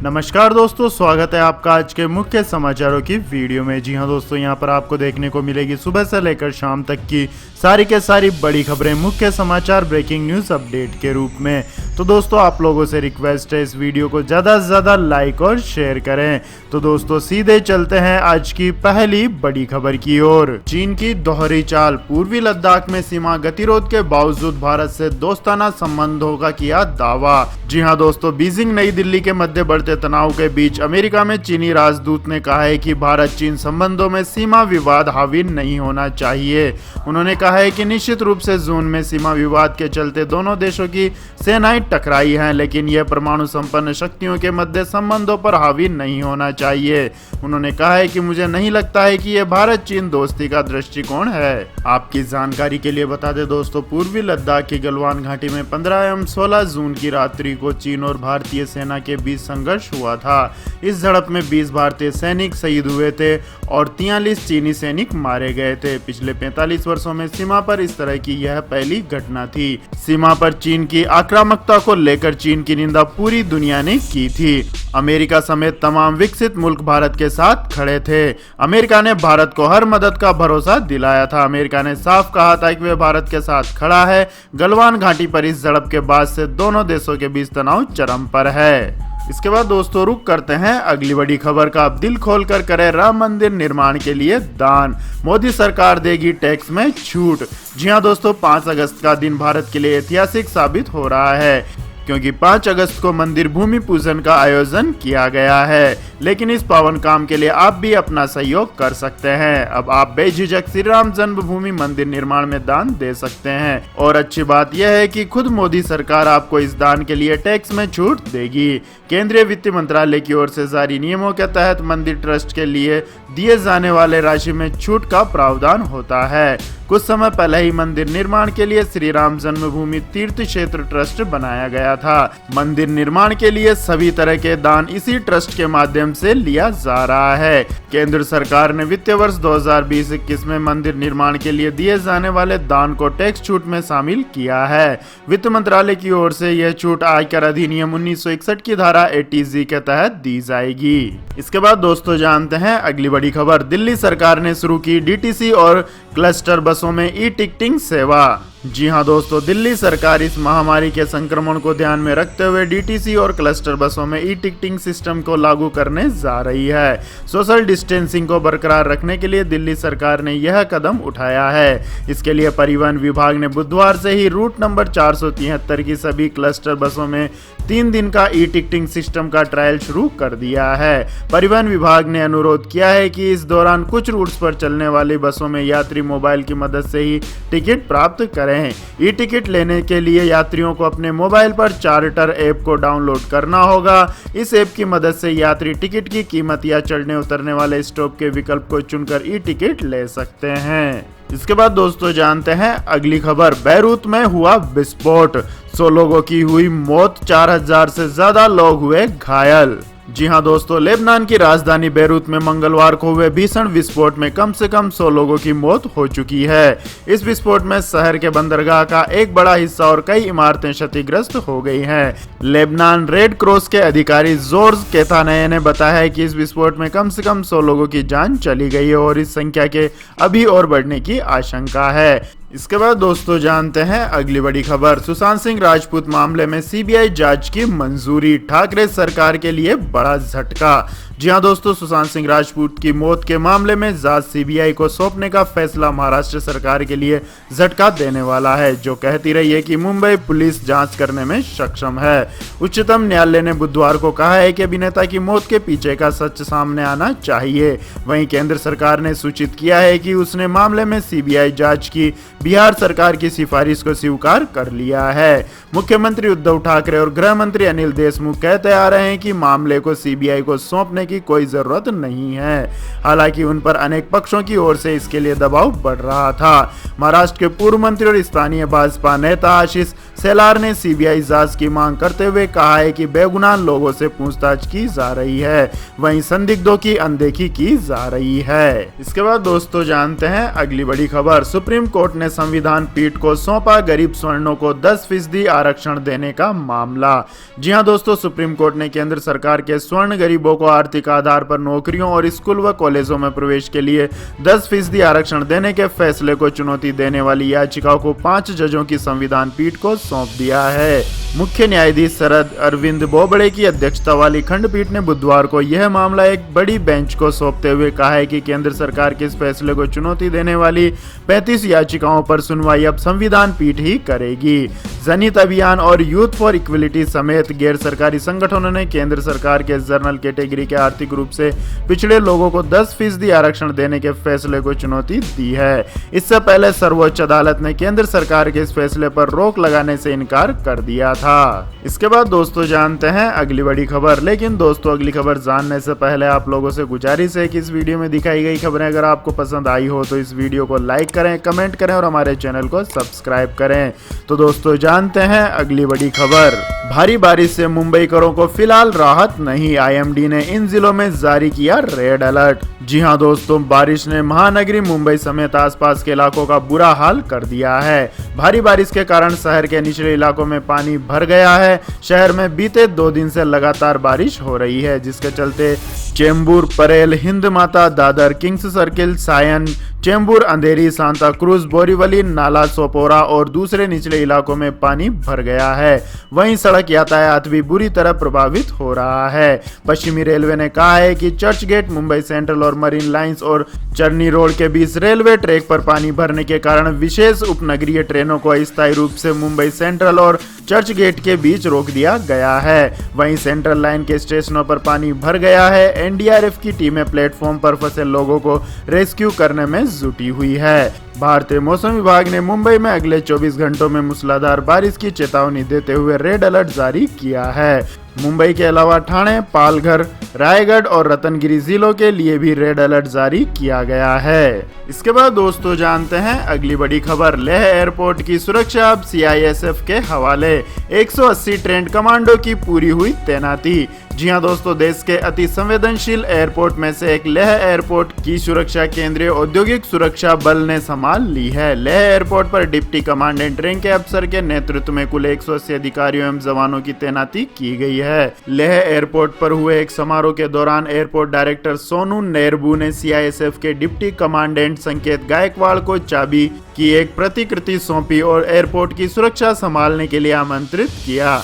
नमस्कार दोस्तों, स्वागत है आपका आज के मुख्य समाचारों की वीडियो में। जी हां दोस्तों, यहां पर आपको देखने को मिलेगी सुबह से लेकर शाम तक की सारी के सारी बड़ी खबरें, मुख्य समाचार, ब्रेकिंग न्यूज अपडेट के रूप में। तो दोस्तों, आप लोगों से रिक्वेस्ट है इस वीडियो को ज़्यादा से ज़्यादा लाइक और शेयर करें। तो दोस्तों, सीधे चलते हैं आज की पहली बड़ी खबर की ओर। चीन की दोहरी चाल, पूर्वी लद्दाख में सीमा गतिरोध के बावजूद भारत से दोस्ताना संबंधों का किया दावा। जी हां दोस्तों, बीजिंग नई दिल्ली के मध्य बढ़ते तनाव के बीच अमेरिका में चीनी राजदूत ने कहा है कि भारत चीन संबंधों में सीमा विवाद हावी नहीं होना चाहिए। उन्होंने कहा है कि निश्चित रूप से जून में सीमा विवाद के चलते दोनों देशों की सेनाएं टकराई हैं, लेकिन यह परमाणु संपन्न शक्तियों के मध्य संबंधों पर हावी नहीं होना चाहिए। उन्होंने कहा है कि मुझे नहीं लगता है कि यह भारत चीन दोस्ती का दृष्टिकोण है। आपकी जानकारी के लिए बता दें दोस्तों, पूर्वी लद्दाख की गलवान घाटी में 15 एवं 16 जून की रात्रि को चीन और भारतीय सेना के बीच संघर्ष हुआ था। इस झड़प में 20 भारतीय सैनिक शहीद हुए थे और 43 चीनी सैनिक मारे गए थे। पिछले 45 वर्षों में सीमा पर इस तरह की यह पहली घटना थी। सीमा पर चीन की आक्रामकता को लेकर चीन की निंदा पूरी दुनिया ने की थी। अमेरिका समेत तमाम विकसित मुल्क भारत के साथ खड़े थे। अमेरिका ने भारत को हर मदद का भरोसा दिलाया था। अमेरिका ने साफ कहा था कि वह भारत के साथ खड़ा है। गलवान घाटी पर इस झड़प के बाद से दोनों देशों के बीच तनाव चरम पर है। इसके बाद दोस्तों, रुक करते हैं अगली बड़ी खबर का। आप दिल खोल कर करें राम मंदिर निर्माण के लिए दान, मोदी सरकार देगी टैक्स में छूट। जी हां दोस्तों, 5 अगस्त का दिन भारत के लिए ऐतिहासिक साबित हो रहा है, क्योंकि 5 अगस्त को मंदिर भूमि पूजन का आयोजन किया गया है। लेकिन इस पावन काम के लिए आप भी अपना सहयोग कर सकते हैं। अब आप बेझिझक श्री राम जन्मभूमि मंदिर निर्माण में दान दे सकते हैं। और अच्छी बात यह है कि खुद मोदी सरकार आपको इस दान के लिए टैक्स में छूट देगी। केंद्रीय वित्त मंत्रालय की ओर से जारी नियमों के तहत मंदिर ट्रस्ट के लिए दिए जाने वाले राशि में छूट का प्रावधान होता है। कुछ समय पहले ही मंदिर निर्माण के लिए श्री राम जन्मभूमि तीर्थ क्षेत्र ट्रस्ट बनाया गया था। मंदिर निर्माण के लिए सभी तरह के दान इसी ट्रस्ट के माध्यम से लिया जा रहा है। केंद्र सरकार ने वित्तीय वर्ष 2020-21 में मंदिर निर्माण के लिए दिए जाने वाले दान को टैक्स छूट में शामिल किया है। वित्त मंत्रालय की ओर से यह छूट आयकर अधिनियम 1961 की धारा 80G के तहत दी जाएगी। इसके बाद दोस्तों, जानते हैं अगली बड़ी खबर। दिल्ली सरकार ने शुरू की डीटीसी और क्लस्टर बसों में ई टिकटिंग सेवा। जी हां दोस्तों, दिल्ली सरकार इस महामारी के संक्रमण को ध्यान में रखते हुए डीटीसी और क्लस्टर बसों में ई टिकटिंग सिस्टम को लागू करने जा रही है। सोशल डिस्टेंसिंग को बरकरार रखने के लिए दिल्ली सरकार ने यह कदम उठाया है। इसके लिए परिवहन विभाग ने बुधवार से ही रूट नंबर 473 की सभी क्लस्टर बसों में 3 दिन का ई टिकटिंग सिस्टम का ट्रायल शुरू कर दिया है। परिवहन विभाग ने अनुरोध किया है कि इस दौरान कुछ रूट्स पर चलने वाली बसों में यात्री मोबाइल की मदद से ही टिकट प्राप्त करें। ई टिकट लेने के लिए यात्रियों को अपने मोबाइल पर चार्टर ऐप को डाउनलोड करना होगा। इस ऐप की मदद से यात्री टिकट की कीमत या चढ़ने उतरने वाले स्टॉप के विकल्प को चुनकर ई टिकट ले सकते हैं। इसके बाद दोस्तों, जानते हैं अगली खबर। बैरूत में हुआ विस्फोट, 100 लोगों की हुई मौत, 4000 से ज्यादा लोग हुए घायल। जी हां दोस्तों, लेबनान की राजधानी बैरूत में मंगलवार को हुए भीषण विस्फोट में कम से कम 100 लोगों की मौत हो चुकी है। इस विस्फोट में शहर के बंदरगाह का एक बड़ा हिस्सा और कई इमारतें क्षतिग्रस्त हो गई हैं। लेबनान रेड क्रॉस के अधिकारी जॉर्ज केतानये ने बताया कि इस विस्फोट में कम से कम 100 लोगों की जान चली गई है और इस संख्या के अभी और बढ़ने की आशंका है। इसके बाद दोस्तों, जानते हैं अगली बड़ी खबर। सुशांत सिंह राजपूत मामले में सीबीआई जांच की मंजूरी, ठाकरे सरकार के लिए बड़ा झटका। जी हां दोस्तों, सुशांत सिंह राजपूत की मौत के मामले में जांच सीबीआई को सौंपने का फैसला महाराष्ट्र सरकार के लिए झटका देने वाला है, जो कहती रही है कि मुंबई पुलिस जांच करने में सक्षम है। उच्चतम न्यायालय ने बुधवार को कहा है कि अभिनेता की मौत के पीछे का सच सामने आना चाहिए। वहीं केंद्र सरकार ने सूचित किया है कि उसने मामले में सीबीआई जांच की बिहार सरकार की सिफारिश को स्वीकार कर लिया है। मुख्यमंत्री उद्धव ठाकरे और गृह मंत्री अनिल देशमुख कहते आ रहे हैं कि मामले को सीबीआई को सौंपने की कोई जरूरत नहीं है। हालांकि उन पर अनेक पक्षों की ओर से इसके लिए दबाव बढ़ रहा था। महाराष्ट्र के पूर्व मंत्री और स्थानीय भाजपा नेता आशीष सेलार ने सीबीआई जांच की मांग करते हुए कहा है कि बेगुनाह लोगों से पूछताछ की जा रही है, वहीं संदिग्धों की अनदेखी की जा रही है। इसके बाद दोस्तों जानते हैं अगली बड़ी खबर। सुप्रीम कोर्ट ने संविधान पीठ को सौंपा गरीब स्वर्णों को 10% आरक्षण देने का मामला। जी हां दोस्तों, सुप्रीम कोर्ट ने केंद्र सरकार के स्वर्ण गरीबों को आर्थिक आधार पर नौकरियों और स्कूल व कॉलेजों में प्रवेश के लिए 10% आरक्षण देने के फैसले को चुनौती देने वाली याचिकाओं को 5 जजों की संविधान पीठ को सौंप दिया है। मुख्य न्यायाधीश शरद अरविंद बोबड़े की अध्यक्षता वाली खंडपीठ ने बुधवार को यह मामला एक बड़ी बेंच को सौंपते हुए कहा है कि केंद्र सरकार के इस फैसले को चुनौती देने वाली 35 याचिकाओं पर सुनवाई अब संविधान पीठ ही करेगी। जनहित अभियान और यूथ फॉर इक्विलिटी समेत गैर सरकारी संगठनों ने केंद्र सरकार के जनरल कैटेगरी के आर्थिक रूप से पिछड़े लोगों को 10% आरक्षण देने के फैसले को चुनौती दी है। इससे पहले सर्वोच्च अदालत ने केंद्र सरकार के इस फैसले पर रोक लगाने से इनकार कर दिया था। इसके बाद दोस्तों जानते हैं अगली बड़ी खबर। लेकिन दोस्तों अगली खबर जानने से पहले आप लोगों से गुजारिश है कि इस वीडियो में दिखाई गई खबरें अगर आपको पसंद आई हो तो इस वीडियो को लाइक करें, कमेंट करें और हमारे चैनल को सब्सक्राइब करें। तो दोस्तों जानते हैं अगली बड़ी खबर। भारी बारिश से मुंबईकरों को फिलहाल राहत नहीं, आईएमडी ने इन जिलों में जारी किया रेड अलर्ट। जी हां दोस्तों, बारिश ने महानगरी मुंबई समेत आसपास के इलाकों का बुरा हाल कर दिया है। भारी बारिश के कारण शहर के निचले इलाकों में पानी भर गया है। शहर में बीते 2 दिन से लगातार बारिश हो रही है, जिसके चलते चेंबूर, परेल, हिंद माता, दादर, किंग्स सर्किल, सायन, चेंबूर, अंधेरी, सांता क्रूज, बोरीवली, नाला सोपोरा और दूसरे निचले इलाकों में पानी भर गया है। वहीं सड़क यातायात भी बुरी तरह प्रभावित हो रहा है। पश्चिमी रेलवे ने कहा है कि चर्च गेट, मुंबई सेंट्रल और मरीन लाइंस और चर्नी रोड के बीच रेलवे ट्रैक पर पानी भरने के कारण विशेष उपनगरीय ट्रेनों को अस्थायी रूप से मुंबई सेंट्रल और चर्च गेट के बीच रोक दिया गया है। वहीं सेंट्रल लाइन के स्टेशनों पर पानी भर गया है। एनडीआरएफ की टीमें प्लेटफॉर्म पर फंसे लोगों को रेस्क्यू करने में जुटी हुई है। भारतीय मौसम विभाग ने मुंबई में अगले 24 घंटों में मूसलाधार बारिश की चेतावनी देते हुए रेड अलर्ट जारी किया है। मुंबई के अलावा ठाणे, पालघर, रायगढ़ और रतनगिरी जिलों के लिए भी रेड अलर्ट जारी किया गया है। इसके बाद दोस्तों जानते हैं अगली बड़ी खबर। लेह एयरपोर्ट की सुरक्षा अब सीआईएसएफ के हवाले, 180 ट्रेंड कमांडो की पूरी हुई तैनाती। जी हां दोस्तों, देश के अति संवेदनशील एयरपोर्ट में से एक लेह एयरपोर्ट की सुरक्षा केंद्रीय औद्योगिक सुरक्षा बल ने संभाल ली है। लेह एयरपोर्ट पर डिप्टी कमांडेंट रैंक के अफसर के नेतृत्व में कुल 180 अधिकारियों एवं जवानों की तैनाती की गई है। लेह एयरपोर्ट पर हुए एक समारोह के दौरान एयरपोर्ट डायरेक्टर सोनू नेरबू ने सीआईएसएफ के डिप्टी कमांडेंट संकेत गायकवाड़ को चाबी की एक प्रतिकृति सौंपी और एयरपोर्ट की सुरक्षा संभालने के लिए आमंत्रित किया।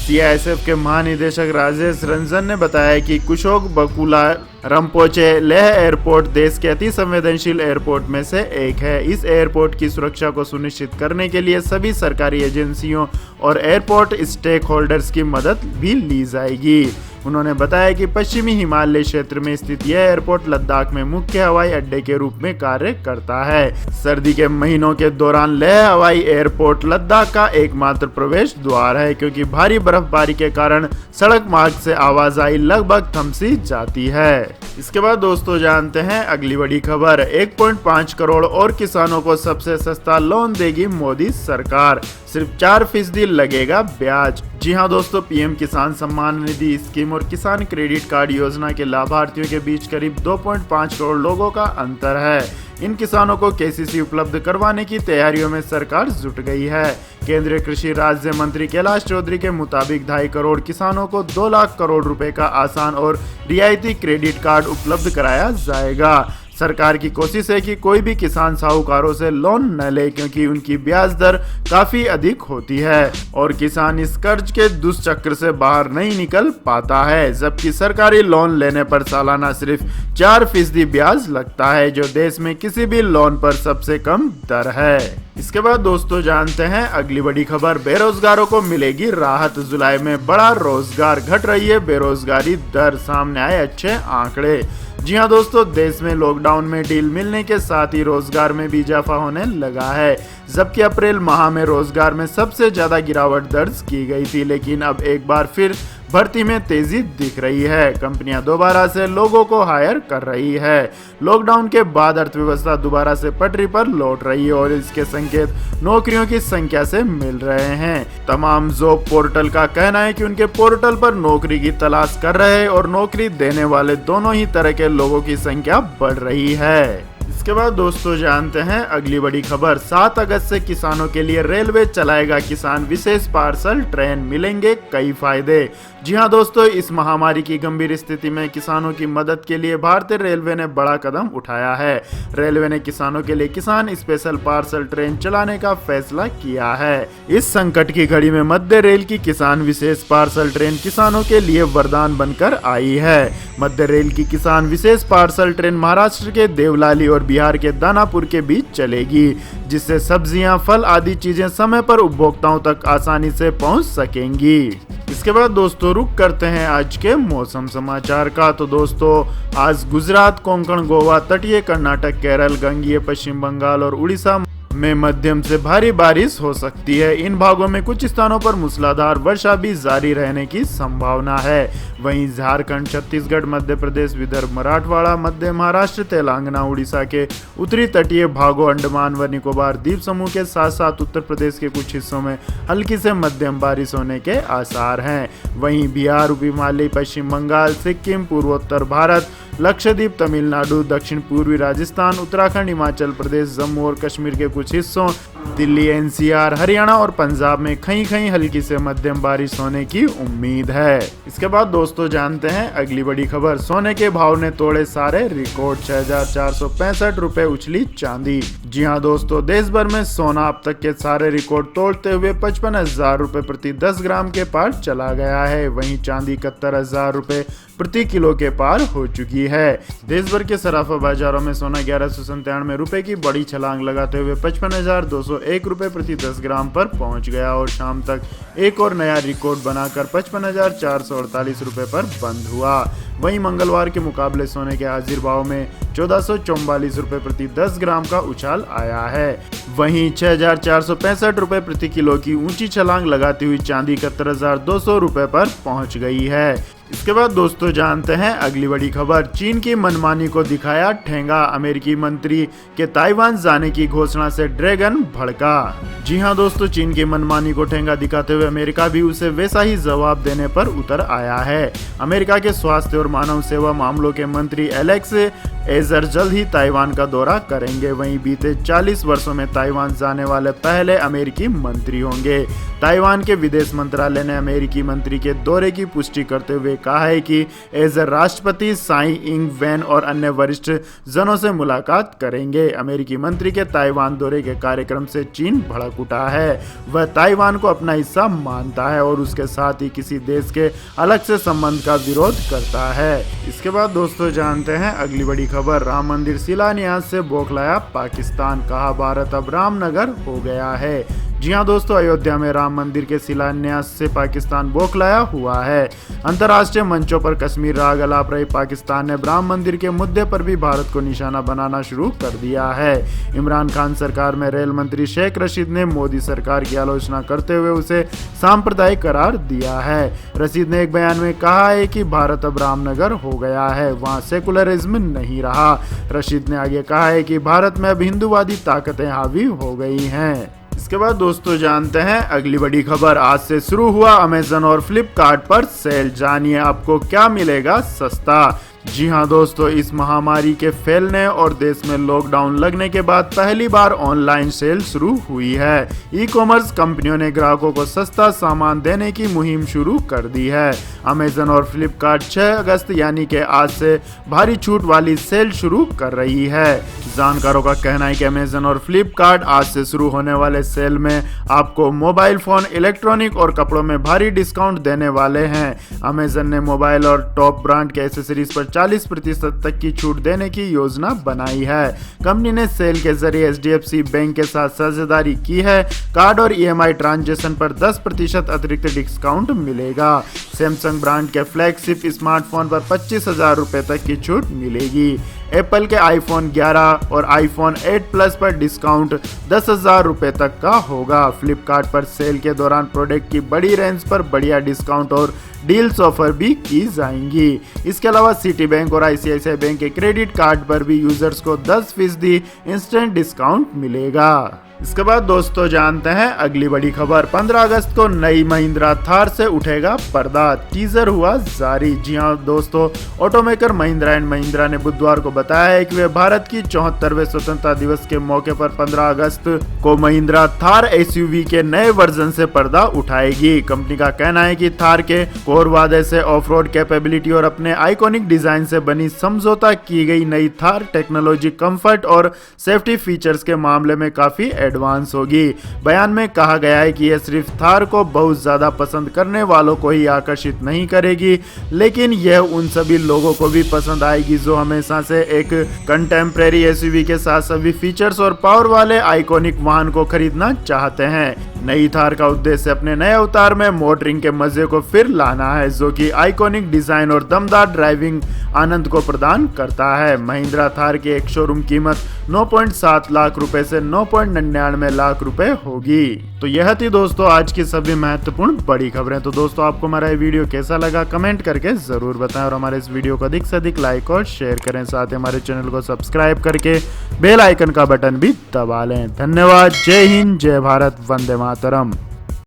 सीआईएसएफ के महानिदेशक राजेश रंजन ने बताया कि कुशोक बकुला रंपोचे लेह एयरपोर्ट देश के अति संवेदनशील एयरपोर्ट में से एक है। इस एयरपोर्ट की सुरक्षा को सुनिश्चित करने के लिए सभी सरकारी एजेंसियों और एयरपोर्ट स्टेक होल्डर्स की मदद भी ली जाएगी। उन्होंने बताया कि पश्चिमी हिमालय क्षेत्र में स्थित यह एयरपोर्ट लद्दाख में मुख्य हवाई अड्डे के रूप में कार्य करता है। सर्दी के महीनों के दौरान लेह हवाई एयरपोर्ट लद्दाख का एकमात्र प्रवेश द्वार है, क्योंकि भारी बर्फबारी के कारण सड़क मार्ग से आवाजाही लगभग थम सी जाती है। इसके बाद दोस्तों जानते हैं अगली बड़ी खबर। 1.5 करोड़ और किसानों को सबसे सस्ता लोन देगी मोदी सरकार, सिर्फ 4% लगेगा ब्याज। जी हां दोस्तों, पीएम किसान सम्मान निधि स्कीम और किसान क्रेडिट कार्ड योजना के लाभार्थियों के बीच करीब 2.5 करोड़ लोगों का अंतर है। इन किसानों को केसीसी उपलब्ध करवाने की तैयारियों में सरकार जुट गई है। केंद्रीय कृषि राज्य मंत्री कैलाश चौधरी के मुताबिक 2.5 करोड़ किसानों को 2 लाख करोड़ रुपए का आसान और रियायती क्रेडिट कार्ड उपलब्ध कराया जाएगा। सरकार की कोशिश है कि कोई भी किसान साहूकारों से लोन न ले, क्योंकि उनकी ब्याज दर काफी अधिक होती है और किसान इस कर्ज के दुष्चक्र से बाहर नहीं निकल पाता है। जबकि सरकारी लोन लेने पर सालाना सिर्फ 4% ब्याज लगता है, जो देश में किसी भी लोन पर सबसे कम दर है। इसके बाद दोस्तों जानते हैं अगली बड़ी खबर। बेरोजगारों को मिलेगी राहत, जुलाई में बड़ा रोजगार, घट रही है बेरोजगारी दर, सामने आए अच्छे आंकड़े। जी हां दोस्तों, देश में लॉकडाउन में ढील मिलने के साथ ही रोजगार में भी इजाफा होने लगा है। जबकि अप्रैल माह में रोजगार में सबसे ज्यादा गिरावट दर्ज की गई थी, लेकिन अब एक बार फिर भर्ती में तेजी दिख रही है। कंपनियां दोबारा से लोगों को हायर कर रही है। लॉकडाउन के बाद अर्थव्यवस्था दोबारा से पटरी पर लौट रही है और इसके संकेत नौकरियों की संख्या से मिल रहे हैं। तमाम जॉब पोर्टल का कहना है कि उनके पोर्टल पर नौकरी की तलाश कर रहे और नौकरी देने वाले दोनों ही तरह के लोगों की संख्या बढ़ रही है। इसके बाद दोस्तों जानते हैं अगली बड़ी खबर। 7 अगस्त से किसानों के लिए रेलवे चलाएगा किसान विशेष पार्सल ट्रेन, मिलेंगे कई फायदे। जी हां दोस्तों, इस महामारी की गंभीर स्थिति में किसानों की मदद के लिए भारतीय रेलवे ने बड़ा कदम उठाया है। रेलवे ने किसानों के लिए किसान स्पेशल पार्सल ट्रेन चलाने का फैसला किया है। इस संकट की घड़ी में मध्य रेल की किसान विशेष पार्सल ट्रेन किसानों के लिए वरदान बनकर आई है। मध्य रेल की किसान विशेष पार्सल ट्रेन महाराष्ट्र के देवलाली और बिहार के दानापुर के बीच चलेगी, जिससे सब्जियां, फल आदि चीजें समय पर उपभोक्ताओं तक आसानी से पहुंच सकेंगी। इसके बाद दोस्तों रुक करते हैं आज के मौसम समाचार का। तो दोस्तों आज गुजरात, कोंकण, गोवा, तटीय कर्नाटक, केरल, गंगीय पश्चिम बंगाल और उड़ीसा में मध्यम से भारी बारिश हो सकती है। इन भागों में कुछ स्थानों पर मूसलाधार वर्षा भी जारी रहने की संभावना है। वहीं झारखंड, छत्तीसगढ़, मध्य प्रदेश, विदर्भ, मराठवाड़ा, मध्य महाराष्ट्र, तेलंगाना, उड़ीसा के उत्तरी तटीय भागों, अंडमान व निकोबार द्वीप समूह के साथ साथ उत्तर प्रदेश के कुछ हिस्सों में हल्की से मध्यम बारिश होने के आसार हैं। वहीं बिहार, उप हिमालय, पश्चिम बंगाल, सिक्किम, पूर्वोत्तर भारत, लक्षद्वीप, तमिलनाडु, दक्षिण पूर्वी राजस्थान, उत्तराखंड, हिमाचल प्रदेश, जम्मू और कश्मीर के कुछ हिस्सों, दिल्ली, एनसीआर, हरियाणा और पंजाब में कहीं-कहीं हल्की से मध्यम बारिश होने की उम्मीद है। इसके बाद दोस्तों जानते हैं अगली बड़ी खबर। सोने के भाव ने तोड़े सारे रिकॉर्ड, 6,465 रुपए उछली चांदी। जी हां दोस्तों, देश भर में सोना अब तक के सारे रिकॉर्ड तोड़ते हुए 55,000 रुपए प्रति 10 ग्राम के पार चला गया है। वहीं चांदी 71,000 रुपए प्रति किलो के पार हो चुकी है। देश भर के सराफा बाजारों में सोना 1197 रुपए की बड़ी छलांग लगाते हुए 55,201 रुपए प्रति 10 ग्राम पर पहुंच गया और शाम तक एक और नया रिकॉर्ड बनाकर 55,448 रुपए पर बंद हुआ। वहीं मंगलवार के मुकाबले सोने के हाजिर भाव में 1,444 रुपए प्रति 10 ग्राम का उछाल आया है। वहीं 6,465 रुपए प्रति किलो की ऊंची छलांग लगाती हुई चांदी 71,200 रुपए पर पहुंच गई है। इसके बाद दोस्तों जानते हैं अगली बड़ी खबर। चीन की मनमानी को दिखाया ठेंगा, अमेरिकी मंत्री के ताइवान जाने की घोषणा से ड्रैगन भड़का। जी हां दोस्तों, चीन की मनमानी को ठेंगा दिखाते हुए अमेरिका भी उसे वैसा ही जवाब देने पर उतर आया है। अमेरिका के स्वास्थ्य और मानव सेवा मामलों के मंत्री एलेक्स एजर जल्द ही ताइवान का दौरा करेंगे। वहीं बीते 40 वर्षों में ताइवान जाने वाले पहले अमेरिकी मंत्री होंगे। ताइवान के विदेश मंत्रालय ने अमेरिकी मंत्री के दौरे की पुष्टि करते हुए कहा है कि एजर राष्ट्रपति साई इंग वेन और अन्य वरिष्ठ जनों से मुलाकात करेंगे। अमेरिकी मंत्री के ताइवान दौरे के कार्यक्रम से चीन भड़क उठा है। वह ताइवान को अपना हिस्सा मानता है और उसके साथ ही किसी देश के अलग से संबंध का विरोध करता है। इसके बाद दोस्तों जानते हैं अगली बड़ी खबर। राम मंदिर शिलान्यास से बौखलाया पाकिस्तान, कहा भारत अब रामनगर हो गया है। जी हां दोस्तों, अयोध्या में राम मंदिर के शिलान्यास से पाकिस्तान बौखलाया हुआ है। अंतर्राष्ट्रीय मंचों पर कश्मीर राग अलाप रही पाकिस्तान ने राम मंदिर के मुद्दे पर भी भारत को निशाना बनाना शुरू कर दिया है। इमरान खान सरकार में रेल मंत्री शेख रशीद ने मोदी सरकार की आलोचना करते हुए उसे सांप्रदायिक करार दिया है। रशीद ने एक बयान में कहा है कि भारत अब रामनगर हो गया है, वहां सेकुलरिज्म नहीं रहा। रशीद ने आगे कहा है कि भारत में अब हिंदूवादी ताकतें हावी हो गई हैं। इसके बाद दोस्तों जानते हैं अगली बड़ी खबर। आज से शुरू हुआ अमेजन और फ्लिपकार्ट पर सेल, जानिए आपको क्या मिलेगा सस्ता। जी हां दोस्तों, इस महामारी के फैलने और देश में लॉकडाउन लगने के बाद पहली बार ऑनलाइन सेल शुरू हुई है। ई कॉमर्स कंपनियों ने ग्राहकों को सस्ता सामान देने की मुहिम शुरू कर दी है। अमेजन और फ्लिपकार्ट 6 अगस्त यानी कि आज से भारी छूट वाली सेल शुरू कर रही है। जानकारों का कहना है कि अमेजन और फ्लिपकार्ट आज से शुरू होने वाले सेल में आपको मोबाइल फोन, इलेक्ट्रॉनिक और कपड़ों में भारी डिस्काउंट देने वाले हैं। अमेजन ने मोबाइल और टॉप ब्रांड के एसेसरीज पर 40% तक की छूट देने की योजना बनाई है। कंपनी ने सेल के जरिए HDFC बैंक के साथ साझेदारी की है। कार्ड और EMI ट्रांजैक्शन पर 10% अतिरिक्त डिस्काउंट मिलेगा। सैमसंग ब्रांड के फ्लैगशिप स्मार्टफोन पर 25,000 रुपए तक की छूट मिलेगी। एप्पल के आईफोन 11 और आईफोन 8 प्लस पर डिस्काउंट 10,000 रुपए तक का होगा। फ्लिपकार्ट पर सेल के दौरान प्रोडक्ट की बड़ी रेंज पर बढ़िया डिस्काउंट और डील्स ऑफर भी की जाएंगी। इसके अलावा सिटी बैंक और आईसीआईसीआई बैंक के क्रेडिट कार्ड पर भी यूजर्स को 10% इंस्टेंट डिस्काउंट मिलेगा। इसके बाद दोस्तों जानते हैं अगली बड़ी खबर। 15 अगस्त को नई महिंद्रा थार से उठेगा पर्दा, टीजर हुआ जारी। जी हां दोस्तों, ऑटोमेकर महिंद्रा एंड महिंद्रा ने बुधवार को बताया है कि वे भारत की 74वें स्वतंत्रता दिवस के मौके पर 15 अगस्त को महिंद्रा थार एसयूवी के नए वर्जन से पर्दा उठाएगी। कंपनी का कहना है कि थार के कोर वादे से ऑफ रोड कैपेबिलिटी और अपने आइकॉनिक डिजाइन से बनी समझौता की गई नई थार टेक्नोलॉजी, कंफर्ट और सेफ्टी फीचर्स के मामले में काफी एडवांस होगी। बयान में कहा गया है कि यह सिर्फ थार को बहुत ज्यादा पसंद करने वालों को ही आकर्षित नहीं करेगी, लेकिन यह उन सभी लोगों को भी पसंद आएगी जो हमेशा से एक कंटेम्प्रेरी एसयूवी के साथ सभी फीचर्स और पावर वाले आइकॉनिक वाहन को खरीदना चाहते हैं। नई थार का उद्देश्य अपने नए अवतार में मोटरिंग के मजे को फिर लाना है, जो कि आइकॉनिक डिजाइन और दमदार ड्राइविंग आनंद को प्रदान करता है। महिंद्रा थार की एक शोरूम कीमत 9.7 लाख रुपए से 9.99 लाख रुपए होगी। तो यह थी दोस्तों आज की सभी महत्वपूर्ण बड़ी खबरें। तो दोस्तों आपको हमारा ये वीडियो कैसा लगा कमेंट करके जरूर बताएं और हमारे इस वीडियो को अधिक से अधिक लाइक और शेयर करें। साथ ही हमारे चैनल को सब्सक्राइब करके बेल आइकन का बटन भी दबा लें। धन्यवाद। जय हिंद, जय भारत, वंदे मातरम।